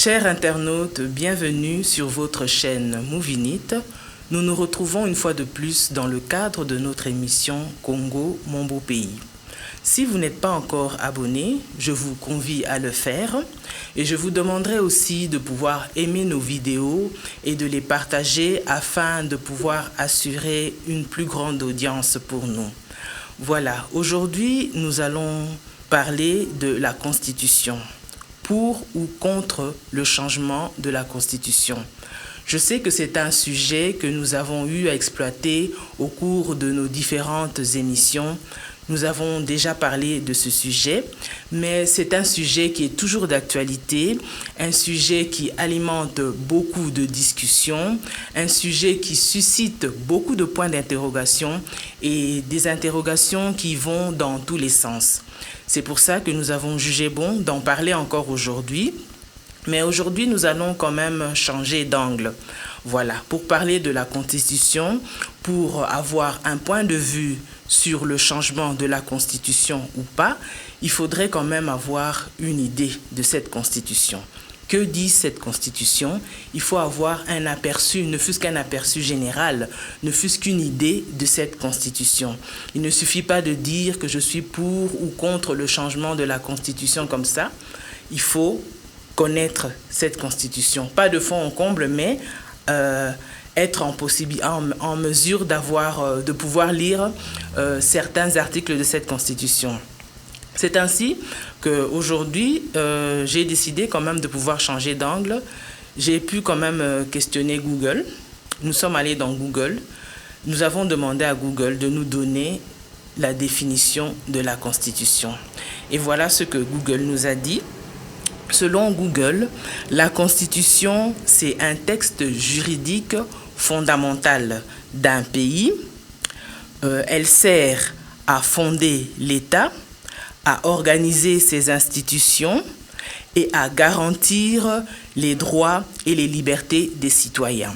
Chers internautes, bienvenue sur votre chaîne Movinit. Nous nous retrouvons une fois de plus dans le cadre de notre émission Congo, mon beau pays. Si vous n'êtes pas encore abonné, je vous convie à le faire et je vous demanderai aussi de pouvoir aimer nos vidéos et de les partager afin de pouvoir assurer une plus grande audience pour nous. Voilà, aujourd'hui nous allons parler de la Constitution. Pour ou contre le changement de la Constitution. Je sais que c'est un sujet que nous avons eu à exploiter au cours de nos différentes émissions. Nous avons déjà parlé de ce sujet, mais c'est un sujet qui est toujours d'actualité, un sujet qui alimente beaucoup de discussions, un sujet qui suscite beaucoup de points d'interrogation et des interrogations qui vont dans tous les sens. C'est pour ça que nous avons jugé bon d'en parler encore aujourd'hui. Mais aujourd'hui, nous allons quand même changer d'angle. Voilà, pour parler de la Constitution, pour avoir un point de vue sur le changement de la Constitution ou pas, il faudrait quand même avoir une idée de cette Constitution. Que dit cette Constitution? Il faut avoir un aperçu, ne fût-ce qu'un aperçu général, ne fût-ce qu'une idée de cette Constitution. Il ne suffit pas de dire que je suis pour ou contre le changement de la Constitution comme ça. Il faut connaître cette Constitution. Pas de fond en comble, mais être en mesure de pouvoir lire certains articles de cette Constitution. C'est ainsi qu'aujourd'hui, j'ai décidé quand même de pouvoir changer d'angle. J'ai pu quand même questionner Google. Nous sommes allés dans Google. Nous avons demandé à Google de nous donner la définition de la Constitution. Et voilà ce que Google nous a dit. Selon Google, la Constitution, c'est un texte juridique fondamental d'un pays. Elle sert à fonder l'État, à organiser ses institutions et à garantir les droits et les libertés des citoyens.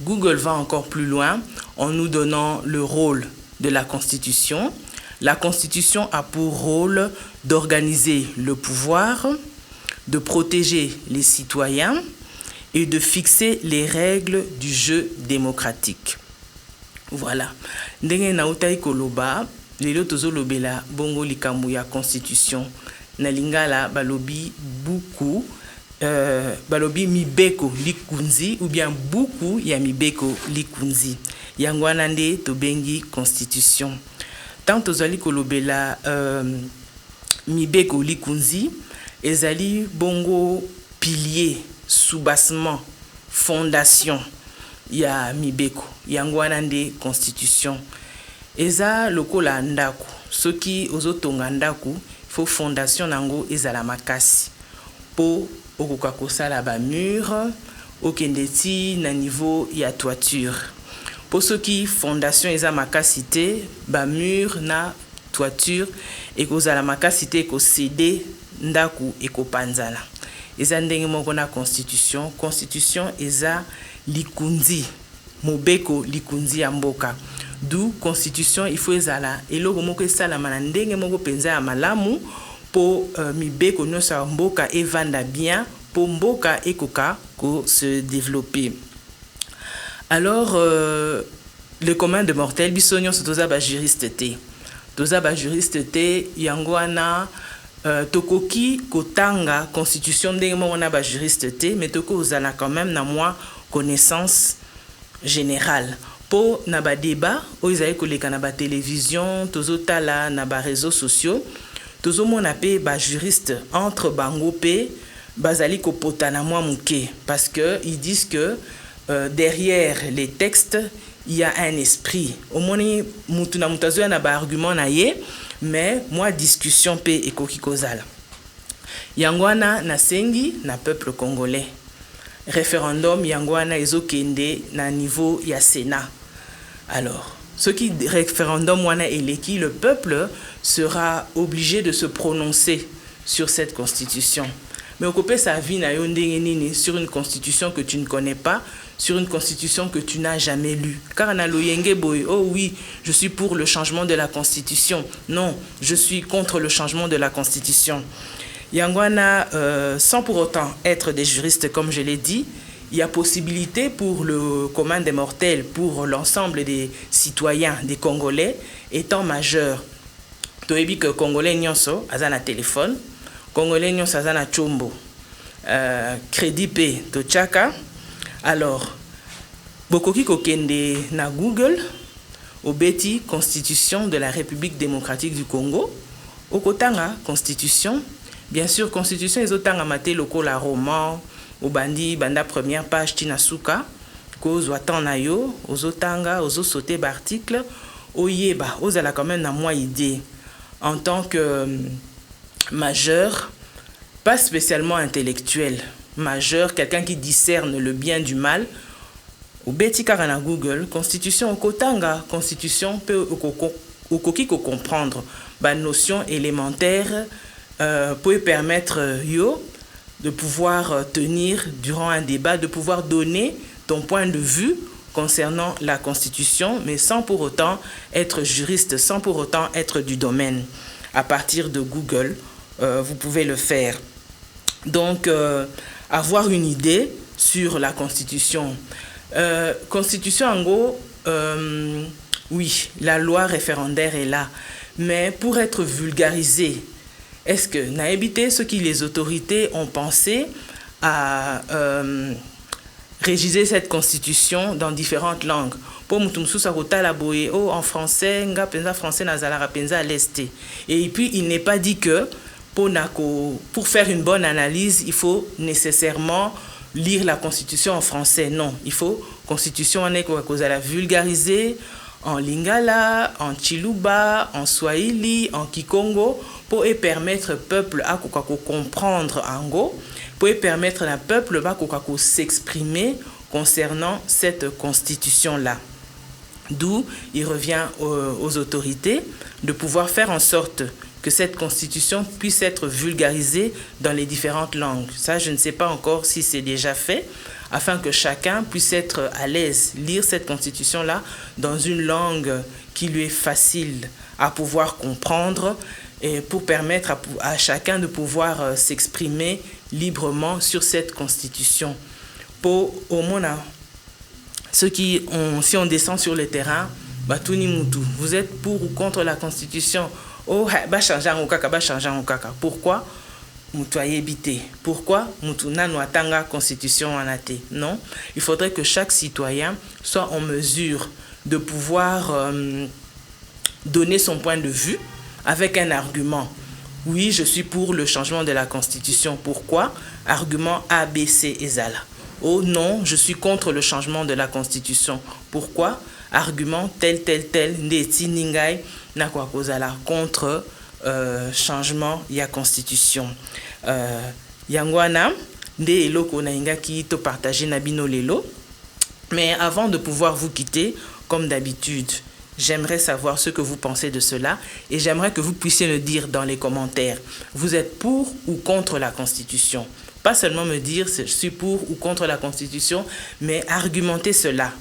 Google va encore plus loin en nous donnant le rôle de la Constitution. La Constitution a pour rôle d'organiser le pouvoir, de protéger les citoyens et de fixer les règles du jeu démocratique. Voilà. Ndenge nautai koloba, lelo tozolobela bongo likambo ya Constitution. Na lingala balobi buku, balobi mibeko likunzi ou bien buku ya mibeko likunzi. Yangwana nde tobengi Constitution. Tant tozali kolobela mibeko likunzi, ezali bongo pilier, soubassement, fondation ya mibeko. Yangwana nde Constitution. Eza lokola ndaku. Soki ozotonga ndaku, faut fondation nango ezala makasi. Po okoka kosala ba mur, okendeti na niveau ya toiture. Pour ceux qui fondation eza makasité, ba mur na toiture et koza la makasité ko céder ndaku et ko panzala. Eza ndenge moko na constitution eza likunzi, mobeko likunzi ya mboka. Du constitution il faut ezala eloko moko esala na ndenge moko penza ya malamu po mibeko nyonso ya mboka evanda bien po mboka ekoka ko se développer. Alors, le commun de mortel, bisogno se toza ba juriste te. Toza ba juriste te, yangwana, tokoki kotanga constitution ndenge moko na ba juriste te, mais toko ozala quand même na moi connaissance générale. Po na ba débat, oizai koleka na ba télévision, tozo tala na ba réseaux sociaux, tozo mona pe ba juriste entre bango pe bazali kopota na moi muke parce que ils disent que derrière les textes, il y a un esprit. Au moins, mutuna mutazoya na ba argument na ye, mais moi discussion pe ekoki kozala. Yangwana na sengi na peuple congolais. Référendum yangwana ezokende na niveau ya Sénat. Alors, ce qui référendum wana eleki, le peuple sera obligé de se prononcer sur cette constitution. Mais occuper sa vie na yo ndenge nini sur une constitution que tu ne connais pas, sur une constitution que tu n'as jamais lue. Car na loyenge boy, oh oui, je suis pour le changement de la constitution. Non, je suis contre le changement de la constitution. Yangwana, sans pour autant être des juristes, comme je l'ai dit, il y a possibilité pour le commun des mortels, pour l'ensemble des citoyens, des Congolais, étant majeurs. Toyebi que Congolais nyonso, azana téléphone, Congolais nyonso azana chombo, crédit P, tochaka. Alors, bokoki kokende na Google, obeti Constitution de la République démocratique du Congo, okotanga Constitution. Bien sûr, Constitution ezotanga mate lokola roman, obandi banda première page tinasuka, cause watan na yo, ozotanga, ozosote article, oyeba, ozala quand même na moi idée en tant que majeur, pas spécialement intellectuel, majeur, quelqu'un qui discerne le bien du mal. Au beti kaka na Google, Constitution okotanga, Constitution peut okoki ko comprendre ba notion élémentaire peut permettre yo de pouvoir tenir durant un débat, de pouvoir donner ton point de vue concernant la Constitution, mais sans pour autant être juriste, sans pour autant être du domaine. À partir de Google, vous pouvez le faire. Donc, avoir une idée sur la Constitution. Constitution, en gros, oui, la loi référendaire est là, mais pour être vulgarisée, est-ce que n'a évité ce que les autorités ont pensé à régiser cette constitution dans différentes langues? Pour en français, français à l'est. Et puis il n'est pas dit que pour faire une bonne analyse, il faut nécessairement lire la constitution en français. Non, il faut constitution en la vulgariser en lingala, en chiluba, en swahili, en kikongo, pour permettre au peuple à comprendre en go, pour permettre au peuple à s'exprimer concernant cette constitution-là. D'où il revient aux autorités de pouvoir faire en sorte que cette constitution puisse être vulgarisée dans les différentes langues. Ça, je ne sais pas encore si c'est déjà fait, afin que chacun puisse être à l'aise, lire cette constitution-là dans une langue qui lui est facile à pouvoir comprendre et pour permettre à chacun de pouvoir s'exprimer librement sur cette constitution. Pour au moins, ceux qui ont, si on descend sur le terrain, vous êtes pour ou contre la constitution? Oh, bah changer en kaka, bah changer en kaka. Pourquoi? Pourquoi la constitution en athée? Non, il faudrait que chaque citoyen soit en mesure de pouvoir donner son point de vue avec un argument. Oui, je suis pour le changement de la constitution. Pourquoi? Argument A, B, C et Zala. Oh non, je suis contre le changement de la constitution. Pourquoi? Argument tel, ndeti ningai na kwa kozala contre changement de la constitution. Yangwana, nde eloko na inga ki to partager na bino lelo. Mais avant de pouvoir vous quitter, comme d'habitude, j'aimerais savoir ce que vous pensez de cela et j'aimerais que vous puissiez me dire dans les commentaires, vous êtes pour ou contre la Constitution? Pas seulement me dire je suis pour ou contre la Constitution, mais argumenter cela.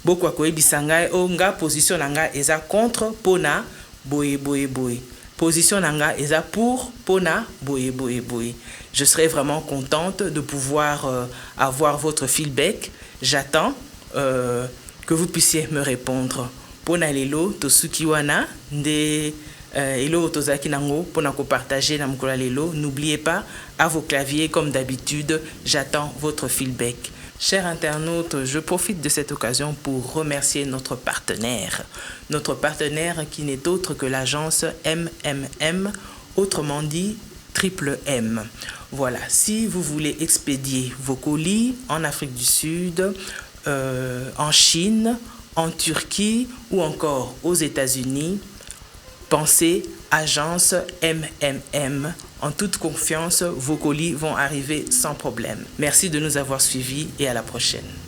Beaucoup koe bisangai o nga position nanga eza contre pona boye. Position nanga eza pour pona boye. Je serais vraiment contente de pouvoir avoir votre feedback. J'attends que vous puissiez me répondre. Pona lelo tosuki wana nde elo tozaki nango pona ko partager na mkola lelo. N'oubliez pas à vos claviers comme d'habitude, j'attends votre feedback. Chers internautes, je profite de cette occasion pour remercier notre partenaire qui n'est autre que l'agence MMM, autrement dit Triple M. Voilà, si vous voulez expédier vos colis en Afrique du Sud, en Chine, en Turquie ou encore aux États-Unis, pensez agence MMM. En toute confiance, vos colis vont arriver sans problème. Merci de nous avoir suivis et à la prochaine.